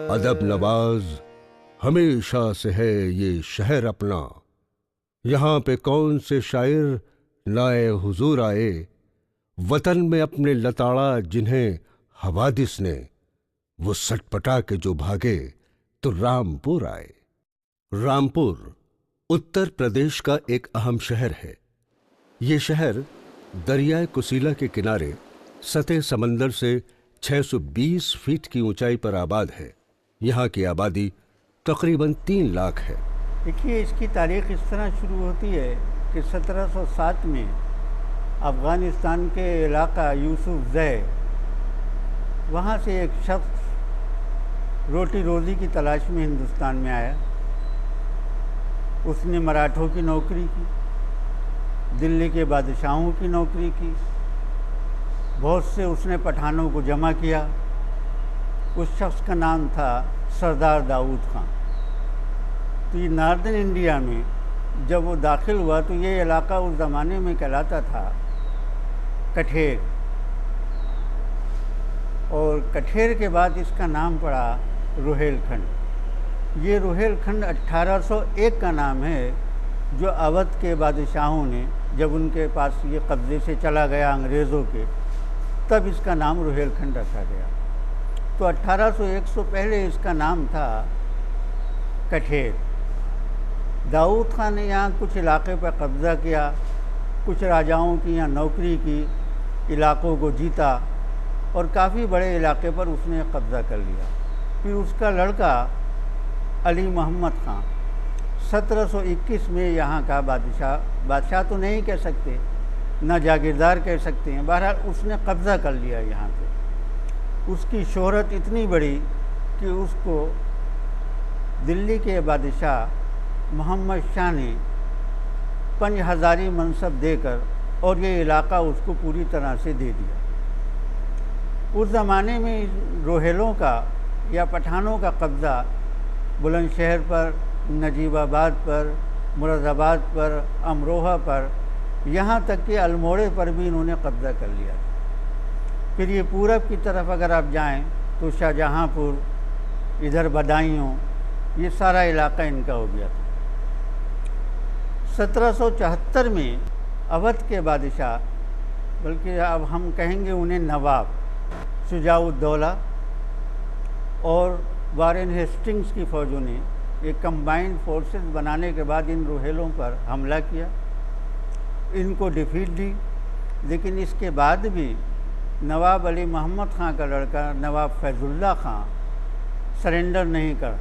अदब नवाज हमेशा से है ये शहर अपना। यहाँ पे कौन से शायर लाए हुजूर आए, वतन में अपने लताड़ा जिन्हें हवादिस ने, वो सटपटा के जो भागे तो रामपुर आए। रामपुर उत्तर प्रदेश का एक अहम शहर है। ये शहर दरियाए कुशीला के किनारे सतह समंदर से 620 फीट की ऊंचाई पर आबाद है। यहाँ की आबादी तकरीबन 3 लाख है। देखिए, इसकी तारीख इस तरह शुरू होती है कि 1707 में अफ़गानिस्तान के इलाका यूसुफ ज़ै, वहाँ से एक शख्स रोटी रोज़ी की तलाश में हिंदुस्तान में आया। उसने मराठों की नौकरी की, दिल्ली के बादशाहों की नौकरी की, बहुत से उसने पठानों को जमा किया। उस शख्स का नाम था सरदार दाऊद खान। तो ये नॉर्दर्न इंडिया में जब वो दाखिल हुआ तो ये इलाका उस ज़माने में कहलाता था कठेर, और कठेर के बाद इसका नाम पड़ा रोहेलखंड। ये रोहेलखंड 1801 का नाम है, जो अवध के बादशाहों ने जब उनके पास ये कब्ज़े से चला गया अंग्रेज़ों के, तब इसका नाम रोहेलखंड रखा गया। तो 1801 से पहले इसका नाम था कठेर। दाऊद खान ने यहाँ कुछ इलाके पर कब्ज़ा किया, कुछ राजाओं की यहाँ नौकरी की, इलाकों को जीता और काफ़ी बड़े इलाके पर उसने कब्ज़ा कर लिया। फिर उसका लड़का अली मोहम्मद खान 1721 में यहाँ का बादशाह तो नहीं कह सकते, न जागीरदार कह सकते हैं, बहरहाल उसने कब्ज़ा कर लिया यहाँ पे। उसकी शोहरत इतनी बड़ी कि उसको दिल्ली के बादशाह मोहम्मद शाह ने पंज हज़ारी मनसब देकर और ये इलाका उसको पूरी तरह से दे दिया। उस ज़माने में रोहेलों का या पठानों का कब्ज़ा बुलंदशहर पर, नजीबाबाद पर, मुरादाबाद पर, अमरोहा पर, यहाँ तक कि अल्मोड़े पर भी इन्होंने कब्ज़ा कर लिया। फिर ये पूरब की तरफ अगर आप जाएं तो शाहजहाँपुर, इधर बदायूं, ये सारा इलाका इनका हो गया था। 1774 में अवध के बादशाह, बल्कि अब हम कहेंगे उन्हें नवाब, शुजाउद्दौला और वारेन हेस्टिंग्स की फ़ौजों ने एक कंबाइंड फोर्सेस बनाने के बाद इन रोहेलों पर हमला किया, इनको डिफीट दी। लेकिन इसके बाद भी नवाब अली मोहम्मद खां का लड़का नवाब फैज़ुल्ला खां सरेंडर नहीं कर।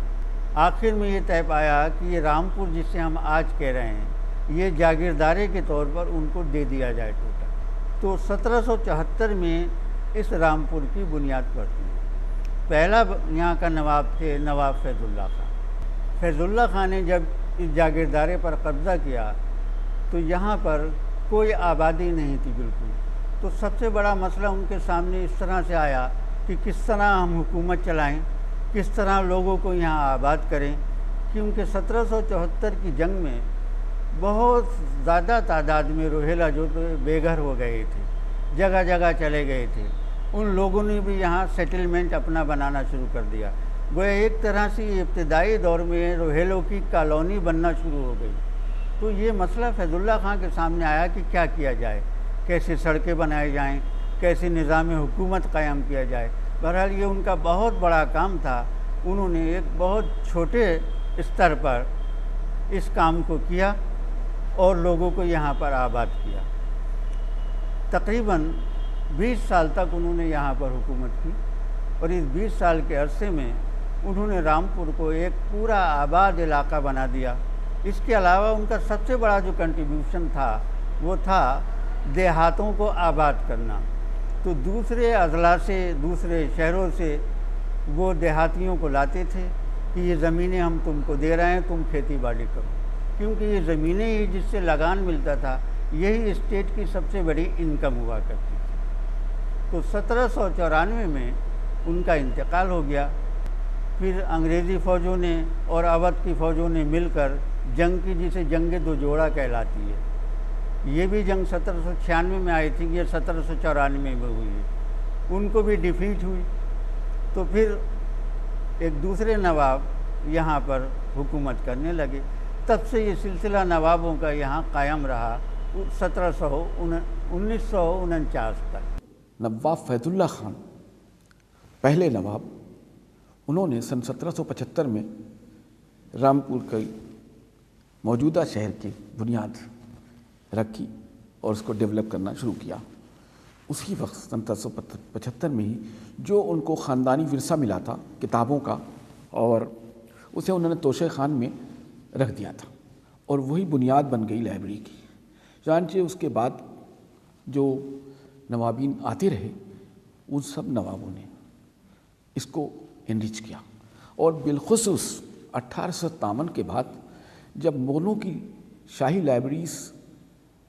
आखिर में ये तय पाया कि ये रामपुर जिसे हम आज कह रहे हैं, ये जागीरदारे के तौर पर उनको दे दिया जाए टोटल। तो 1774 में इस रामपुर की बुनियाद पड़ती है। पहला यहाँ का नवाब थे नवाब फैज़ुल्ला खां। फैज़ुल्ला खां ने जब इस जागीरदारे पर कब्ज़ा किया तो यहाँ पर कोई आबादी नहीं थी बिल्कुल। तो सबसे बड़ा मसला उनके सामने इस तरह से आया कि किस तरह हम हुकूमत चलाएं, किस तरह लोगों को यहाँ आबाद करें, क्योंकि 1774 की जंग में बहुत ज़्यादा तादाद में रोहेला जो तो बेघर हो गए थे, जगह जगह चले गए थे। उन लोगों ने भी यहाँ सेटलमेंट अपना बनाना शुरू कर दिया। गोया एक तरह से इब्तदाई दौर में रोहेलों की कॉलोनी बनना शुरू हो गई। तो ये मसला फैज़ुल्ला खां के सामने आया कि क्या किया जाए, कैसे सड़कें बनाई जाएं, कैसे निज़ाम हुकूमत कायम किया जाए। बहरहाल ये उनका बहुत बड़ा काम था। उन्होंने एक बहुत छोटे स्तर पर इस काम को किया और लोगों को यहाँ पर आबाद किया। तकरीबन 20 साल तक उन्होंने यहाँ पर हुकूमत की और इस 20 साल के अरसे में उन्होंने रामपुर को एक पूरा आबाद इलाका बना दिया। इसके अलावा उनका सबसे बड़ा जो कंट्रीब्यूशन था वो था देहातों को आबाद करना। तो दूसरे अजला से, दूसरे शहरों से वो देहातियों को लाते थे कि ये ज़मीनें हम तुमको दे रहे हैं, तुम खेती बाड़ी करो, क्योंकि ये ज़मीनें ही जिससे लगान मिलता था, यही स्टेट की सबसे बड़ी इनकम हुआ करती थी। तो 1794 में उनका इंतकाल हो गया। फिर अंग्रेज़ी फ़ौजों ने और अवध की फ़ौजों ने मिलकर जंग की, जिसे जंग दो जोड़ा कहलाती है, ये भी जंग 1796 में आई थी, ये 1794 में हुई है। उनको भी डिफीट हुई। तो फिर एक दूसरे नवाब यहाँ पर हुकूमत करने लगे। तब से ये सिलसिला नवाबों का यहाँ कायम रहा 1949 तक। नवाब फैजुल्ला खान पहले नवाब, उन्होंने सन 1775 में रामपुर के मौजूदा शहर की बुनियाद रखी और उसको डेवलप करना शुरू किया। उसी वक्त सन 1775 में ही जो उनको ख़ानदानी विरसा मिला था किताबों का, और उसे उन्होंने तोशे खान में रख दिया था और वही बुनियाद बन गई लाइब्रेरी की। चांचे उसके बाद जो नवाबीन आते रहे, उन सब नवाबों ने इसको इनरिच किया। और बिलखुसूस 1853 के बाद जब मुग़लों की शाही लाइब्रेरीज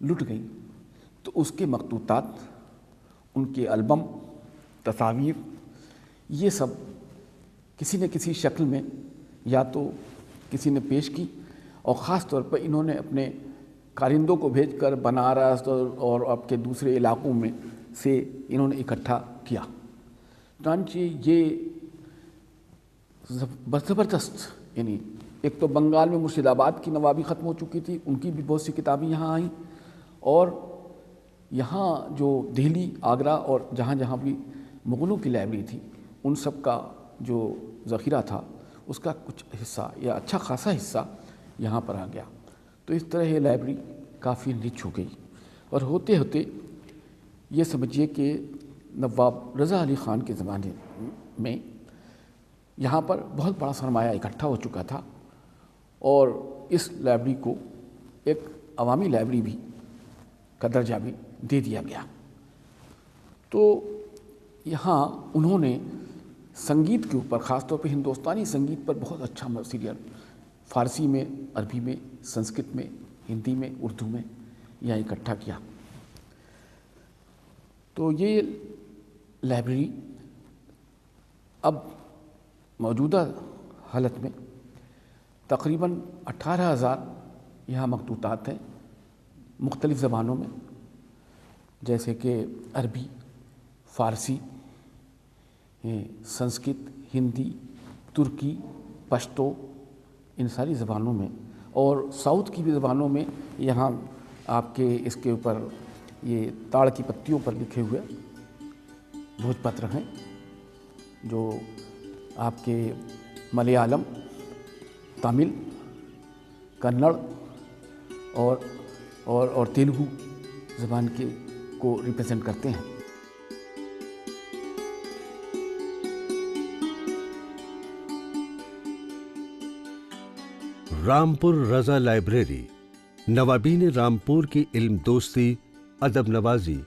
लुट गई तो उसके मखतूतात, उनके एल्बम, तस्वीर, ये सब किसी न किसी शक्ल में या तो किसी ने पेश की, और ख़ास तौर पर इन्होंने अपने कारिंदों को भेजकर बनारस और आपके दूसरे इलाक़ों में से इन्होंने इकट्ठा किया। चांचे ये ज़बरदस्त, यानी एक तो बंगाल में मुर्शिदाबाद की नवाबी ख़त्म हो चुकी थी, उनकी भी बहुत सी किताबें यहाँ आईं, और यहाँ जो दिल्ली, आगरा और जहाँ जहाँ भी मुग़लों की लाइब्रेरी थी, उन सब का जो ज़ख़ीरा था उसका कुछ हिस्सा या अच्छा खासा हिस्सा यहाँ पर आ गया। तो इस तरह ये लाइब्रेरी काफ़ी रिच हो गई, और होते होते ये समझिए कि नवाब रज़ा अली ख़ान के ज़माने में यहाँ पर बहुत बड़ा सरमाया इकट्ठा हो चुका था, और इस लाइब्रेरी को एक अवामी लाइब्रेरी भी का दर्जा भी दे दिया गया। तो यहाँ उन्होंने संगीत के ऊपर, ख़ास तौर पे हिंदुस्तानी संगीत पर बहुत अच्छा मटीरियल फ़ारसी में, अरबी में, संस्कृत में, हिंदी में, उर्दू में यहाँ इकट्ठा किया। तो ये लाइब्रेरी अब मौजूदा हालत में तकरीबन 18,000 यहाँ मखतूतात हैं मुख्तलिफ़ ज़बानों में, जैसे कि अरबी, फ़ारसी, संस्कृत, हिंदी, तुर्की, पश्तो, इन सारी ज़बानों में, और साउथ की भी ज़बानों में यहाँ आपके इसके ऊपर ये ताड़ की पत्तियों पर लिखे हुए भोजपत्र हैं, जो आपके मलयालम, तमिल, कन्नड़ और तेलुगु ज़बान के को रिप्रेजेंट करते हैं। रामपुर रज़ा लाइब्रेरी नवाबीन रामपुर की इल्म दोस्ती, अदब नवाजी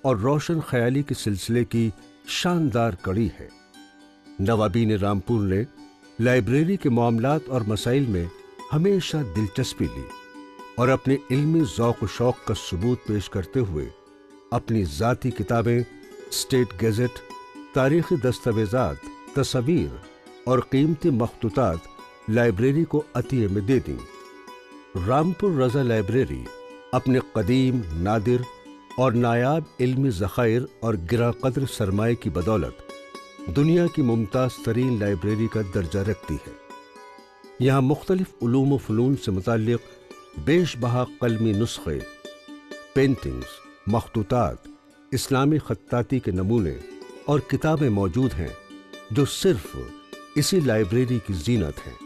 और रोशन ख्याली के सिलसिले की शानदार कड़ी है। नवाबीन रामपुर ने लाइब्रेरी के मामलात और मसाइल में हमेशा दिलचस्पी ली और अपने इल्मी ज़ौक़ व शौक़ का सबूत पेश करते हुए अपनी ज़ाती किताबें, स्टेट गेज़ेट, तारीख़ी दस्तावेज़ात, तस्वीर और कीमती मखतूतात लाइब्रेरी को अतिये में दे दी। रामपुर रज़ा लाइब्रेरी अपने कदीम, नादिर और नायाब इल्मी ज़ख़ायर और गिरा कद्र सरमाए की बदौलत दुनिया की मुमताज़ तरीन लाइब्रेरी का दर्जा रखती है। यहाँ मुख्तलिफ उलूम व फ़नून से मुताल्लिक़ बेशबहा कलमी नुस्खे, पेंटिंग्स, मखतूतात, इस्लामी खत्ताती के नमूने और किताबें मौजूद हैं जो सिर्फ इसी लाइब्रेरी की जीनत हैं।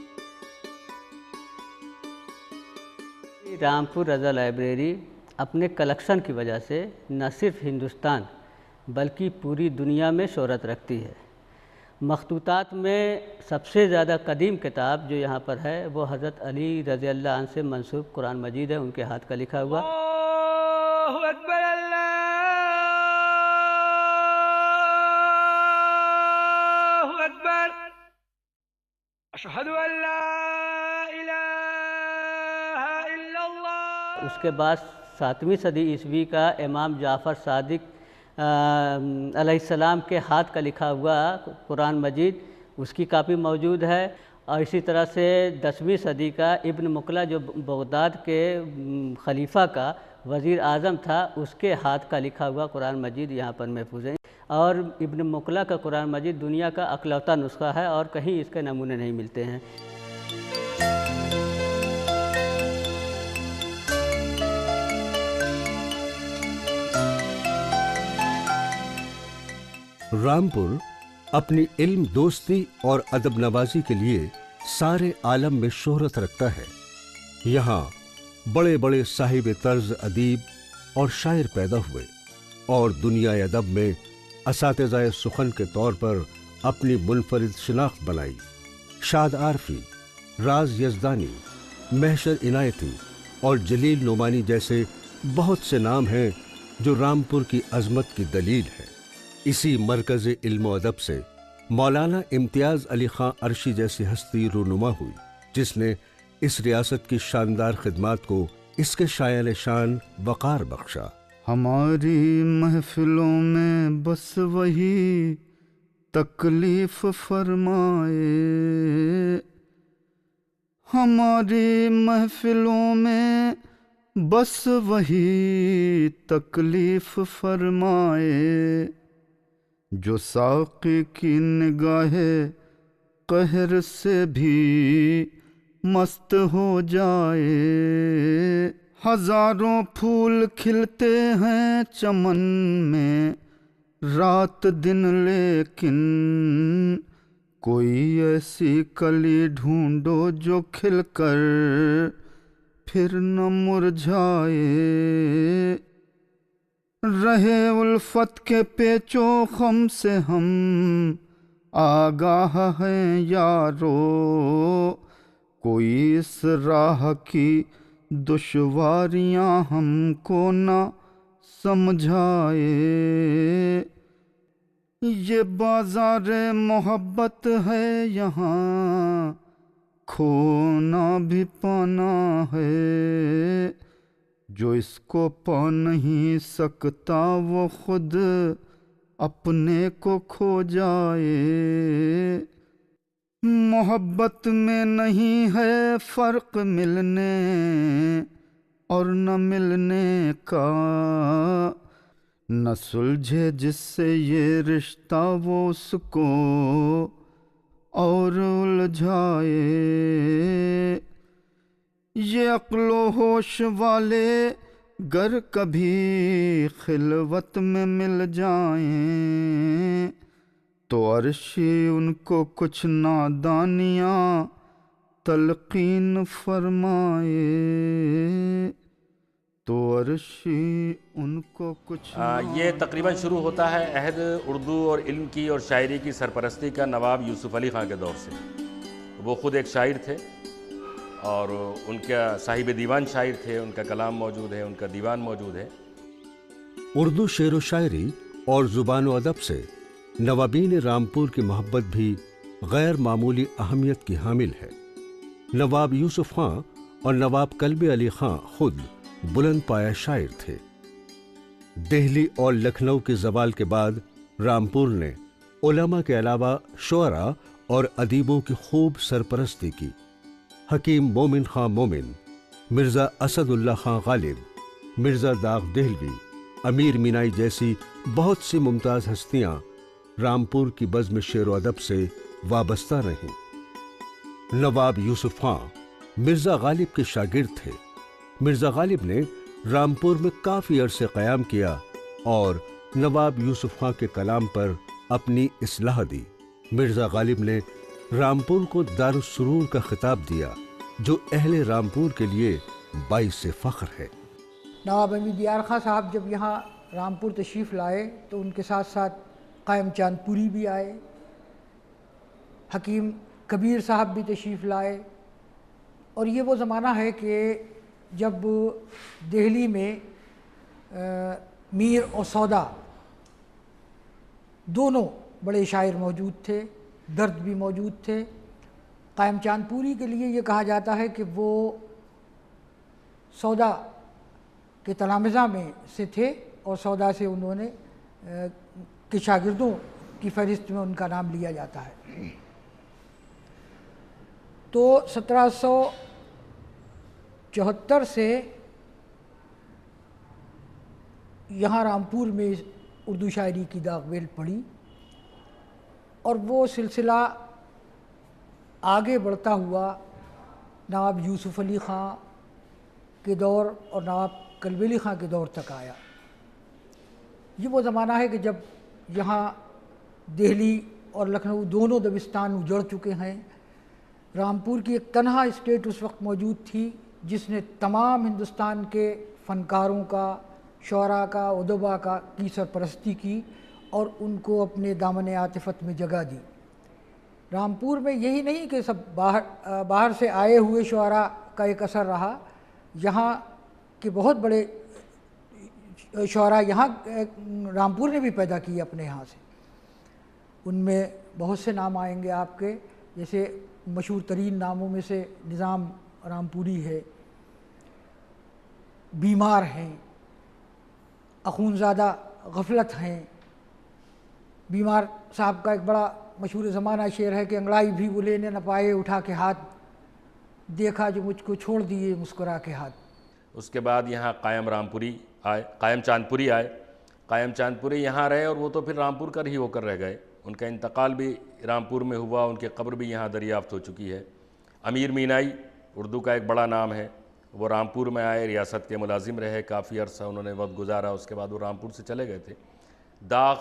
रामपुर रज़ा लाइब्रेरी अपने कलेक्शन की वजह से न सिर्फ हिंदुस्तान बल्कि पूरी दुनिया में शोहरत रखती है। मखतूतात में सबसे ज़्यादा कदीम किताब जो यहाँ पर है वो हज़रत अली रज़ी अल्लाह अन्हु से मंसूब कुरान मजीद है, उनके हाथ का लिखा हुआ। अल्लाहु अकबर, अल्लाहु अकबर, अशहदु अल्ला इलाहा इल्लल्लाह। उसके बाद 7वीं सदी ईस्वी का इमाम जाफ़र सादिक अलैहिस्सलाम के हाथ का लिखा हुआ कुरान मजीद, उसकी कापी मौजूद है। और इसी तरह से 10वीं सदी का इब्न मुकला जो बगदाद के खलीफा का वज़ीर आज़म था, उसके हाथ का लिखा हुआ कुरान मजीद यहाँ पर महफूज है। और इब्न मुकला का कुरान मजीद दुनिया का अकलौता नुस्खा है और कहीं इसके नमूने नहीं मिलते हैं। रामपुर अपनी इल्म दोस्ती और अदब नवाजी के लिए सारे आलम में शोहरत रखता है। यहाँ बड़े बड़े साहिब तर्ज अदीब और शायर पैदा हुए और दुनिया अदब में असातिज़ाए सुखन के तौर पर अपनी मुनफरिद शिनाख्त बनाई। शाद आरफी, राज यज़दानी, महशर इनायती और जलील नोमानी जैसे बहुत से नाम हैं जो रामपुर की अजमत की दलील है। इसी मरकज़ इल्म अदब से मौलाना इम्तियाज़ अली खां अर्शी जैसी हस्ती रूनुमा हुई, जिसने इस रियासत की शानदार खिदमात को इसके शायान शान वक़ार बख्शा। हमारी महफिलों में बस वही तकलीफ फरमाए, हमारी महफिलों में बस वही तकलीफ फरमाए, जो साक़ी की निगाहे कहर से भी मस्त हो जाए। हजारों फूल खिलते हैं चमन में रात दिन, लेकिन कोई ऐसी कली ढूंढो जो खिलकर फिर न मुरझाए। रहे उल्फत के पेचो खम से हम आगाह हैं यारो, कोई इस राह की दुश्वारियां हमको न समझाए। ये बाजार मोहब्बत है, यहाँ खोना भी पाना है, जो इसको पा नहीं सकता वो खुद अपने को खो जाए। मोहब्बत में नहीं है फ़र्क मिलने और न मिलने का, न सुलझे जिससे ये रिश्ता वो उसको और उलझाए। ये अक्लो होश वाले गर कभी खिलवत में मिल जाएं, तो अर्शी उनको कुछ नादानियाँ तलकीन फरमाए, तो अर्शी उनको कुछ ये तकरीबन शुरू होता है अहद उर्दू और इल्म की और शायरी की सरपरस्ती का नवाब यूसुफ अली खां के दौर से। वो ख़ुद एक शायर थे और उनका साहिब दीवान शायर थे, उनका कलाम मौजूद है, उनका दीवान मौजूद है। उर्दू शेर व शायरी और ज़ुबान व अदब से नवाबीन रामपुर की मोहब्बत भी गैर मामूली अहमियत की हामिल है। नवाब यूसुफ खां और नवाब कल्बे अली खां खुद बुलंद पाया शायर थे। दिल्ली और लखनऊ के ज़वाल के बाद रामपुर ने उलमा के अलावा शुअरा और अदीबों की खूब सरपरस्ती की। हकीम मोमिन खां मोमिन, मिर्ज़ा असदुल्ला खां गालिब, मिर्ज़ा दाग देहलवी, अमीर मीनाई जैसी बहुत सी मुमताज़ हस्तियाँ रामपुर की बज़्म शेर व अदब से वाबस्ता रहीं। नवाब यूसुफ खां मिर्ज़ा गालिब के शागिर्द थे। मिर्ज़ा गालिब ने रामपुर में काफ़ी अरसे क़याम किया और नवाब यूसुफ खां के कलाम पर अपनी इस्लाह दी। मिर्ज़ा गालिब ने रामपुर को दारुस्सुरूर का खिताब दिया, जो अहले रामपुर के लिए बाइस फ़ख्र है। नवाब अमीर दियार खां साहब जब यहाँ रामपुर तशरीफ़ लाए तो उनके साथ साथ कायम चांदपुरी भी आए, हकीम कबीर साहब भी तशरीफ़ लाए। और ये वो ज़माना है कि जब दिल्ली में मीर और सौदा दोनों बड़े शायर मौजूद थे, दर्द भी मौजूद थे। कायम चांदपुरी के लिए ये कहा जाता है कि वो सौदा के तलामिज़ा में से थे और सौदा से उन्होंने के शागिर्दों की फहरिस्त में उनका नाम लिया जाता है। तो 1774 से यहाँ रामपुर में उर्दू शायरी की दागवेल पढ़ी और वो सिलसिला आगे बढ़ता हुआ नवाब यूसुफ अली ख़ां के दौर और नवाब कलबेली ख़ां के दौर तक आया। ये वो ज़माना है कि जब यहाँ दिल्ली और लखनऊ दोनों दबिस्तान उजड़ चुके हैं। रामपुर की एक तन्हा स्टेट उस वक्त मौजूद थी जिसने तमाम हिंदुस्तान के फ़नकारों का, शौरा का, उदबा का की सरपरस्ती की और उनको अपने दामन आतिफ़त में जगह दी। रामपुर में यही नहीं कि सब बाहर से आए हुए शौरा का एक असर रहा, यहाँ के बहुत बड़े शौरा यहाँ रामपुर ने भी पैदा किए अपने यहाँ से। उनमें बहुत से नाम आएंगे आपके, जैसे मशहूर तरीन नामों में से निज़ाम रामपुरी है, बीमार हैं, अखूनज़ादा गफलत हैं। बीमार साहब का एक बड़ा मशहूर ज़माना शेर है कि अंगड़ाई भी वो लेने न पाए, उठा के हाथ देखा जो मुझको छोड़ दिए मुस्कुरा के हाथ। उसके बाद यहाँ कायम रामपुरी आए, कायम चांदपुरी आए। कायम चांदपुरी यहाँ रहे और वो तो फिर रामपुर कर ही होकर रह गए। उनका इंतकाल भी रामपुर में हुआ, उनकी कब्र भी यहाँ दरियाफ्त हो चुकी है। अमीर मीनाई उर्दू का एक बड़ा नाम है, वो रामपुर में आए, रियासत के मुलाजिम रहे, काफ़ी अरसा उन्होंने वक्त गुजारा, उसके बाद वो रामपुर से चले गए थे। दाग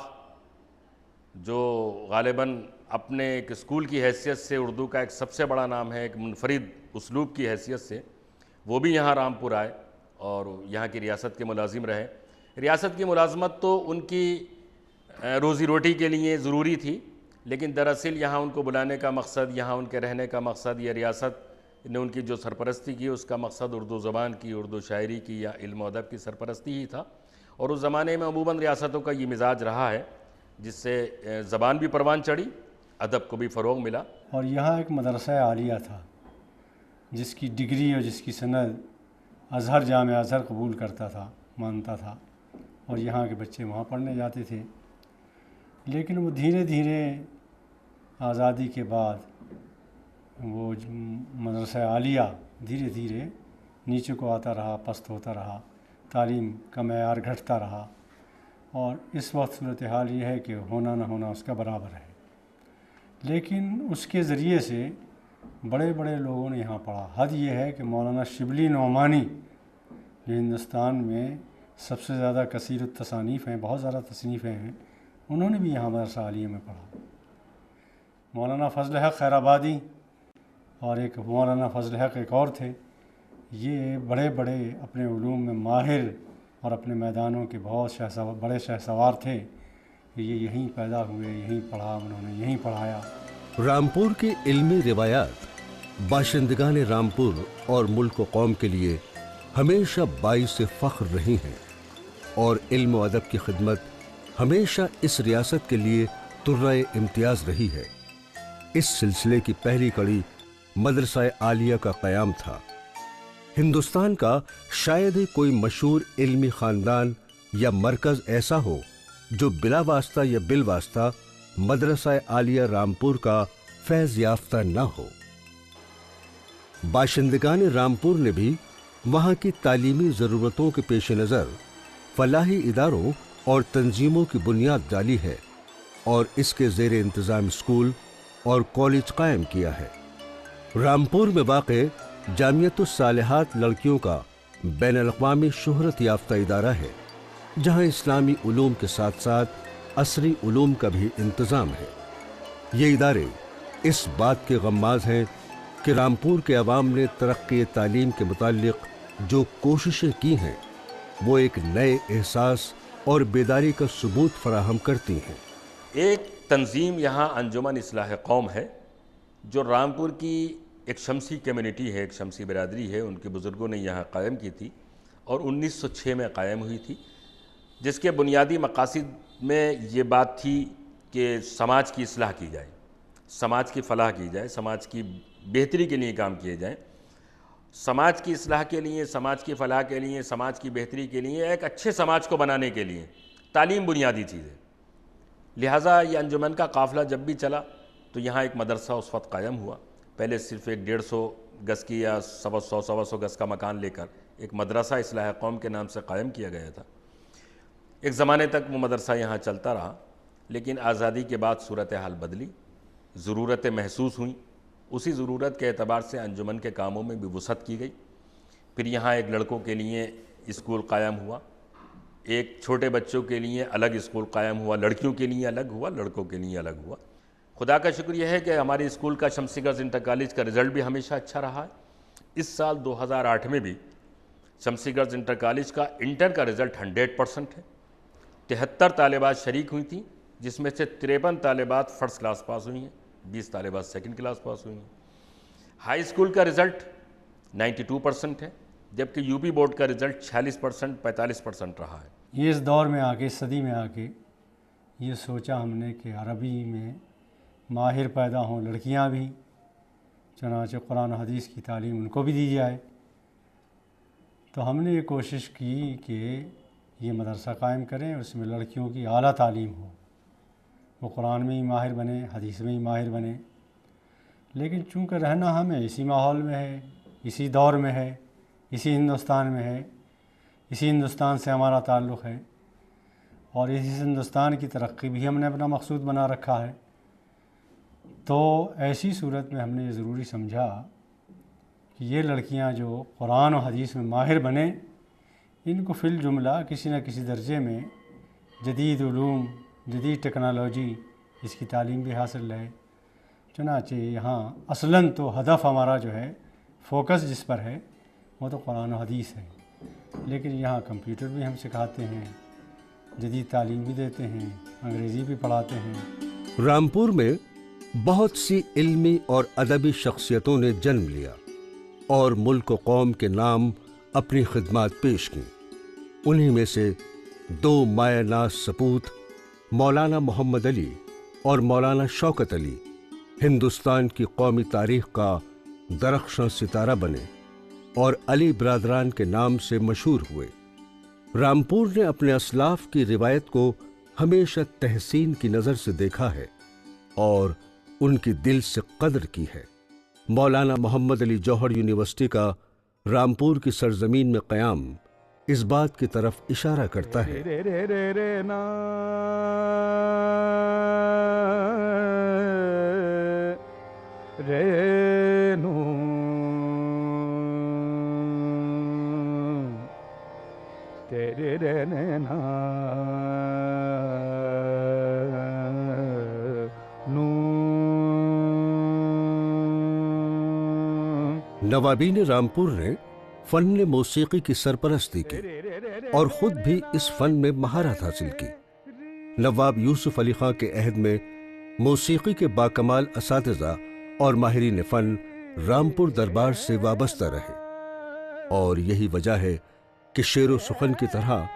जो गालिबन अपने एक स्कूल की हैसियत से उर्दू का एक सबसे बड़ा नाम है, एक मुनफरिद उसलूब की हैसियत से, वो भी यहाँ रामपुर आए और यहाँ की रियासत के मुलाजिम रहे। रियासत की मुलाजमत तो उनकी रोज़ी रोटी के लिए ज़रूरी थी, लेकिन दरअसल यहाँ उनको बुलाने का मकसद, यहाँ उनके रहने का मकसद, या रियासत ने उनकी जो सरपरस्ती की उसका मकसद उर्दू ज़बान की, उर्दू शायरी की या इल्म व अदब की सरपरस्ती ही था। और उस ज़माने में अमूमन रियासतों का ये मिजाज रहा है जिससे ज़बान भी परवान चढ़ी, अदब को भी फ़रोग़ मिला। और यहाँ एक मदरसा आलिया था जिसकी डिग्री और जिसकी सनद अज़हर जामे अज़हर कबूल करता था, मानता था, और यहाँ के बच्चे वहाँ पढ़ने जाते थे। लेकिन वो धीरे धीरे आज़ादी के बाद वो मदरसा आलिया धीरे धीरे नीचे को आता रहा, पस्त होता रहा, तालीम का मेयार घटता रहा, और इस वक्त सूरत हाल ये है कि होना न होना उसका बराबर है। लेकिन उसके ज़रिए से बड़े बड़े लोगों ने यहाँ पढ़ा। हद ये है कि मौलाना शिबली नौमानी जो हिंदुस्तान में सबसे ज़्यादा कसीर तसानीफ़ हैं, बहुत ज़्यादा तसनीफ़ें हैं, उन्होंने भी यहाँ मदरसा आलिया में पढ़ा। मौलाना फजल हक खैराबादी और एक मौलाना फजल हक एक और थे। ये बड़े बड़े अपने उलूम में माहिर और अपने मैदानों के बहुत बड़े शहसवार थे। ये यहीं पैदा हुए, यहीं पढ़ा, उन्होंने यहीं पढ़ाया। रामपुर की इल्मी रिवायात बाशिंदगान रामपुर और मुल्क व कौम के लिए हमेशा बाइस फ़ख्र रही हैं, और इल्म व अदब की खिदमत हमेशा इस रियासत के लिए तुर्राए इम्तियाज़ रही है। इस सिलसिले की पहली कड़ी मदरसा आलिया का क़याम था। हिंदुस्तान का शायद ही कोई मशहूर इल्मी ख़ानदान या मरकज़ ऐसा हो जो बिला वास्ता या बिल वास्ता मदरसा आलिया रामपुर का फैज़ याफ्ता न हो। बाशिंदगान रामपुर ने भी वहाँ की तालीमी ज़रूरतों के पेश नज़र फलाही इदारों और तंजीमों की बुनियाद डाली है और इसके ज़ेर इंतज़ाम स्कूल और कॉलेज कायम किया है। रामपुर में वाक़े जामियतुस सालिहात लड़कियों का बैनुल-अक़वामी शोहरत याफ्ता इदारा है, जहाँ इस्लामी उलूम के साथ साथ असरी उलूम का भी इंतज़ाम है। ये इदारे इस बात के गम्माज़ हैं कि रामपुर के अवाम ने तरक्की तालीम के मुताल्लिक़ जो कोशिशें की हैं वो एक नए एहसास और बेदारी का सबूत फराहम करती हैं। एक तंजीम यहाँ अंजुमन इस्लाह कौम है जो रामपुर की एक शमसी कम्युनिटी है, एक शमसी बिरादरी है, उनके बुज़ुर्गों ने यहाँ कायम की थी और 1906 में कायम हुई थी, जिसके बुनियादी मकासद में ये बात थी कि समाज की इस्लाह की जाए, समाज की फ़लाह की जाए, समाज की बेहतरी के लिए काम किए जाएँ। समाज की इस्लाह के लिए, समाज की फ़लाह के लिए, समाज की बेहतरी के लिए, एक अच्छे समाज को बनाने के लिए तालीम बुनियादी चीज़ है। लिहाजा ये अंजुमन का काफ़िला जब भी चला तो यहाँ एक मदरसा उस वक्त कायम हुआ। पहले सिर्फ एक 150 गज़ की या 100-125 गज़ का मकान लेकर एक मदरसा इस्लाह कौम के नाम से कायम किया गया था। एक ज़माने तक वो मदरसा यहाँ चलता रहा, लेकिन आज़ादी के बाद सूरत हाल बदली, ज़रूरतें महसूस हुई। उसी ज़रूरत के एतबार से अंजुमन के कामों में भी वुसअत की गई। फिर यहाँ एक लड़कों के लिए स्कूल कायम हुआ, एक छोटे बच्चों के लिए अलग स्कूल कायम हुआ, लड़कियों के लिए अलग हुआ, लड़कों के लिए अलग हुआ। खुदा का शुक्र यह है कि हमारे स्कूल का शमसी गर्ल्स इंटर कॉलेज का रिज़ल्ट भी हमेशा अच्छा रहा है। इस साल 2008 में भी शमसी गर्ल्स इंटर कॉलेज का इंटर का रिज़ल्ट 100% है। 73 तालिबात शरीक हुई थी, जिसमें से 53 तालिबात फ़र्स्ट क्लास पास हुई हैं, 20 तालिबात सेकंड क्लास पास हुई हैं। हाई स्कूल का रिज़ल्ट 92% है, जबकि यूपी बोर्ड का रिज़ल्ट 46% 45% रहा है। ये इस दौर में आके, इस सदी में आके ये सोचा हमने कि अरबी में माहिर पैदा हों लड़कियां भी, चनाचे कुरान हदीस की तालीम उनको भी दी जाए। तो हमने ये कोशिश की कि ये मदरसा कायम करें, उसमें लड़कियों की आला तालीम हो, वो कुरान में ही माहिर बने, हदीस में ही माहिर बने। लेकिन चूँकि रहना हमें इसी माहौल में है, इसी दौर में है, इसी हिंदुस्तान में है, इसी हिंदुस्तान से हमारा ताल्लुक़ है और इसी हिंदुस्तान की तरक्की भी हमने अपना मकसूद बना रखा है, तो ऐसी सूरत में हमने ये ज़रूरी समझा कि ये लड़कियां जो कुरान और हदीस में माहिर बने, इनको फ़िल जुमला किसी न किसी दर्जे में जदीद उलूम, जदीद टेक्नोलॉजी, इसकी तालीम भी हासिल रहे। चुनाचे यहाँ असलन तो हदफ हमारा जो है, फोकस जिस पर है वो तो कुरान और हदीस है, लेकिन यहाँ कंप्यूटर भी हम सिखाते हैं, जदीद तालीम भी देते हैं, अंग्रेज़ी भी पढ़ाते हैं। रामपुर में बहुत सी इल्मी और अदबी शख्सियतों ने जन्म लिया और मुल्क व कौम के नाम अपनी खिदमत पेश की। उन्हीं में से दो मायनाज सपूत मौलाना मोहम्मद अली और मौलाना शौकत अली हिंदुस्तान की कौमी तारीख का दरख्शां सितारा बने और अली ब्रादरान के नाम से मशहूर हुए। रामपुर ने अपने असलाफ की रिवायत को हमेशा तहसीन की नज़र से देखा है और उनकी दिल से कदर की है। मौलाना मोहम्मद अली जौहर यूनिवर्सिटी का रामपुर की सरजमीन में क़याम इस बात की तरफ इशारा करता है। नवाबीन रामपुर ने फन मौसीकी की सरपरस्ती की और ख़ुद भी इस फन में महारत हासिल की। नवाब यूसुफ अली खां के अहद में मौसीकी के बाकमाल असातिज़ा और माहिरीन फ़न रामपुर दरबार से वाबस्ता रहे और यही वजह है कि शेर व सुखन की तरह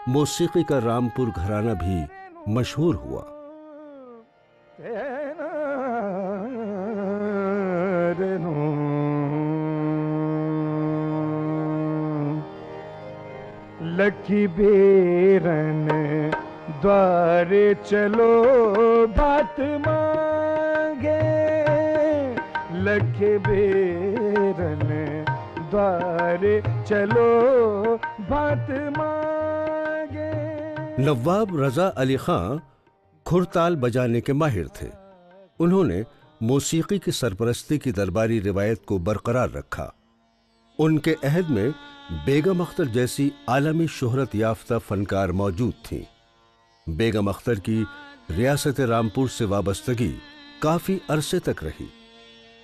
मौसीकी का रामपुर घराना भी मशहूर हुआ। लखी बेरन द्वारे चलो बात मांगे, लखी बेरन द्वारे चलो बात मांगे। नवाब रज़ा अली खां खुरताल बजाने के माहिर थे। उन्होंने मौसीकी की सरपरस्ती की दरबारी रिवायत को बरकरार रखा। उनके अहद में बेगम अख्तर जैसी आलमी शोहरत याफ्ता फनकार मौजूद थीं। बेगम अख्तर की रियासत रामपुर से वाबस्तगी काफ़ी अरसे तक रही।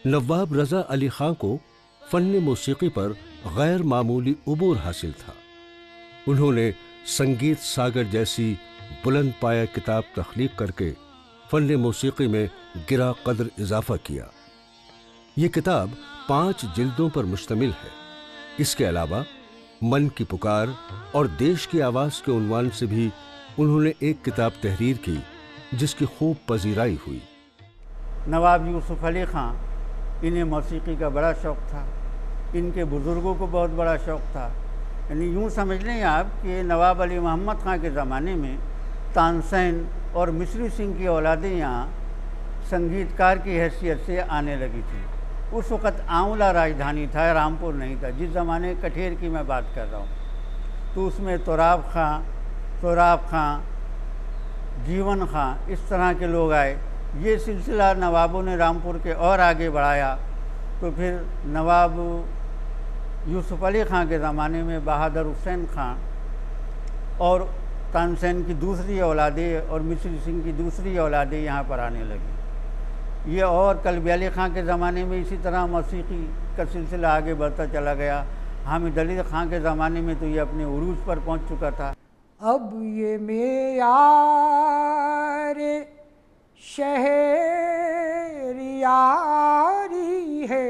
नवाब रज़ा अली खां को फ़न मौसीकी पर गैर मामूली उबूर हासिल था। उन्होंने संगीत सागर जैसी बुलंद पाया किताब तख्लीक करके फ़न मौसीकी में गिरा कदर इजाफा किया। ये किताब 5 जिल्दों पर मुश्तमिल है। इसके अलावा मन की पुकार और देश की आवाज़ के उन्वान से भी उन्होंने एक किताब तहरीर की जिसकी खूब पजीराई हुई। नवाब यूसुफ अली खां, इन्हें मौसीकी का बड़ा शौक़ था, इनके बुज़ुर्गों को बहुत बड़ा शौक़ था। यानी यूँ समझ लें आप कि नवाब अली मोहम्मद खां के ज़माने में तानसेन और मिस्री सिंह की औलादें यहाँ संगीतकार की हैसियत से आने लगी थी। उस वक़्त आंवला राजधानी था, रामपुर नहीं था। जिस ज़माने कठेर की मैं बात कर रहा हूँ, तो उसमें तोराब खां, सोराब खां, जीवन खां, इस तरह के लोग आए। ये सिलसिला नवाबों ने रामपुर के और आगे बढ़ाया। तो फिर नवाब यूसुफ अली खां के ज़माने में बहादुर हुसैन खां और तानसेन की दूसरी औलादें और मिश्र सिंह की दूसरी औलादें यहाँ पर आने लगी। ये और कल्बी अली खां के ज़माने में इसी तरह मौसीकी का सिलसिला आगे बढ़ता चला गया। हामिद अली खां के ज़माने में तो ये अपने उरूज पर पहुँच चुका था। अब ये मेयारे शहरियारी है,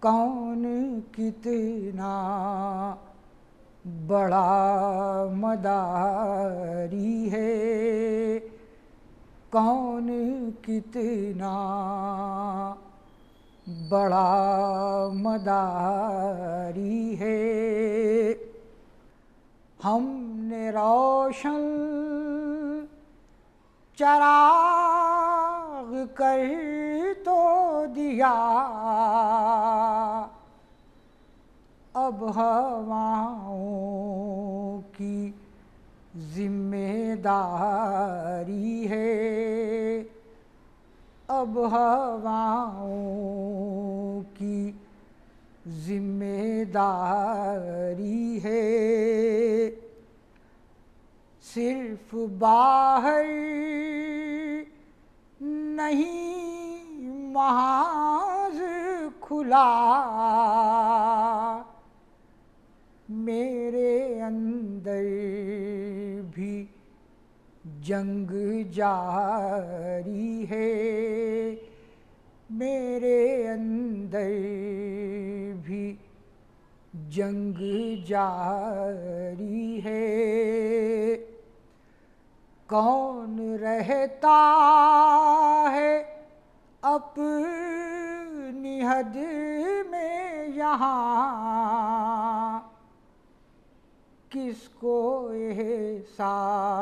कौन कितना बड़ा मदारी है, कौन कितना बड़ा मदारी है। हमने रोशन चराग कर तो दिया, अब हवाओं की जिम्मेदारी है, अब हवाओं की जिम्मेदारी है। सिर्फ बाहर नहीं महाज खुला, मेरे अंदर भी जंग जारी है, मेरे अंदर भी जंग जारी है। कौन रहता है अपनी हद में यहाँ, किसको एहसास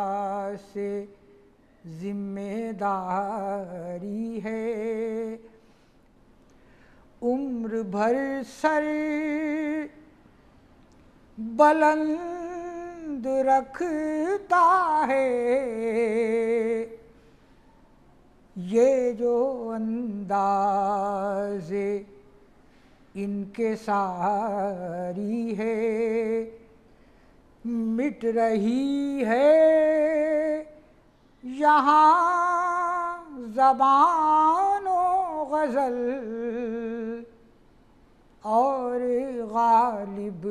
जिम्मेदारी है। उम्र भर सर बुलंद रखता है, ये जो अंदाज़े इनके सारी है। मिट रही है यहाँ ज़बानो ग़ज़ल, और गालिब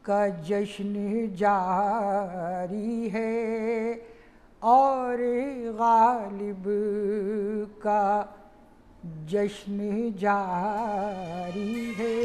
का जश्न जारी है, और गालिब का जश्न जारी है।